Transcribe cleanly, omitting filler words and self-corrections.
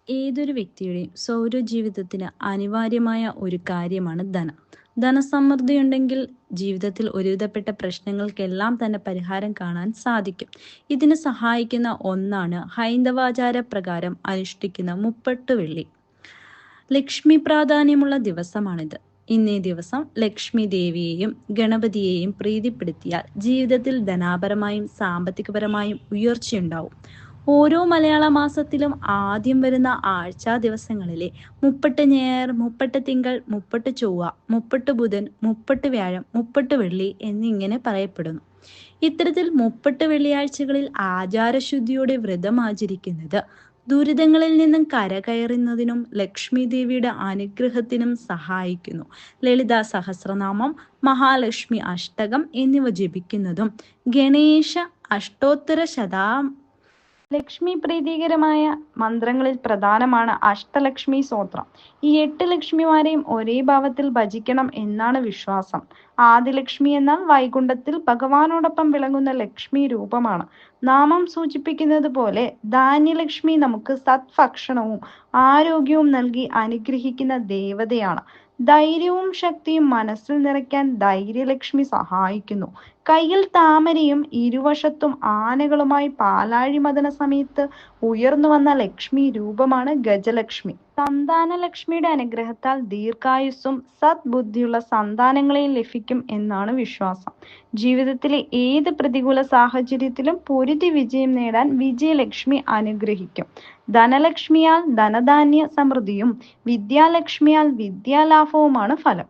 ഏതൊരു വ്യക്തിയുടെയും സൗരജീവിതത്തിന് അനിവാര്യമായ ഒരു കാര്യമാണ് ധനം. ധനസമൃദ്ധിയുണ്ടെങ്കിൽ ജീവിതത്തിൽ ഒരുവിധപ്പെട്ട പ്രശ്നങ്ങൾക്കെല്ലാം തന്നെ പരിഹാരം കാണാൻ സാധിക്കും. ഇതിന് സഹായിക്കുന്ന ഒന്നാണ് ഹൈന്ദവാചാര പ്രകാരം അനുഷ്ഠിക്കുന്ന മുപ്പട്ടുവെള്ളി. ലക്ഷ്മി പ്രാധാന്യമുള്ള ദിവസമാണിത്. ഇന്നേ ദിവസം ലക്ഷ്മി ദേവിയെയും ഗണപതിയെയും പ്രീതിപ്പെടുത്തിയാൽ ജീവിതത്തിൽ ധനാപരമായും സാമ്പത്തികപരമായും ഉയർച്ചയുണ്ടാവും. ഓരോ മലയാള മാസത്തിലും ആദ്യം വരുന്ന ആഴ്ചാ ദിവസങ്ങളിലെ മുപ്പട്ട് ഞായർ, മുപ്പട്ട് തിങ്കൾ, മുപ്പട്ട് ചൊവ്വ, മുപ്പട്ട് ബുധൻ, മുപ്പട്ട് വ്യാഴം, മുപ്പട്ട് വെള്ളി എന്നിങ്ങനെ പറയപ്പെടുന്നു. ഇത്തരത്തിൽ മുപ്പട്ട് വെള്ളിയാഴ്ചകളിൽ ആചാരശുദ്ധിയോടെ വ്രതം ആചരിക്കുന്നത് ദുരിതങ്ങളിൽ നിന്നും കരകയറുന്നതിനും ലക്ഷ്മി ദേവിയുടെ അനുഗ്രഹത്തിനും സഹായിക്കുന്നു. ലളിതാ സഹസ്രനാമം, മഹാലക്ഷ്മി അഷ്ടകം എന്നിവ ജപിക്കുന്നതും ഗണേശ അഷ്ടോത്തര ലക്ഷ്മി പ്രീതികരമായ മന്ത്രങ്ങളിൽ പ്രധാനമാണ് അഷ്ടലക്ഷ്മി സ്തോത്രം. ഈ 8 ലക്ഷ്മിമാരെയും ഒരേ ഭാവത്തിൽ ഭജിക്കണം എന്നാണ് വിശ്വാസം. ആദിലക്ഷ്മി എന്നാൽ വൈകുണ്ഠത്തിൽ ഭഗവാനോടൊപ്പം വിളങ്ങുന്ന ലക്ഷ്മി രൂപമാണ്. നാമം സൂചിപ്പിക്കുന്നത് പോലെ ധാന്യലക്ഷ്മി നമുക്ക് സത്ഭക്ഷണവും ആരോഗ്യവും നൽകി അനുഗ്രഹിക്കുന്ന ദേവതയാണ്. ധൈര്യവും ശക്തിയും മനസ്സിൽ നിറയ്ക്കാൻ ധൈര്യലക്ഷ്മി സഹായിക്കുന്നു. കയ്യിൽ താമരയും ഇരുവശത്തും ആനകളുമായി പാലാഴി മദന സമയത്ത് ഉയർന്നു വന്ന ലക്ഷ്മി രൂപമാണ് ഗജലക്ഷ്മി. സന്താനലക്ഷ്മിയുടെ അനുഗ്രഹത്താൽ ദീർഘായുസ്സും സദ്ബുദ്ധിയുള്ള സന്താനങ്ങളെയും ലഭിക്കും എന്നാണ് വിശ്വാസം. ജീവിതത്തിലെ ഏത് പ്രതികൂല സാഹചര്യത്തിലും പൊരുതി വിജയം നേടാൻ വിജയലക്ഷ്മി അനുഗ്രഹിക്കും. ധനലക്ഷ്മിയാൽ ധനധാന്യ സമൃദ്ധിയും വിദ്യാലക്ഷ്മിയാൽ വിദ്യാലാഭവുമാണ് ഫലം.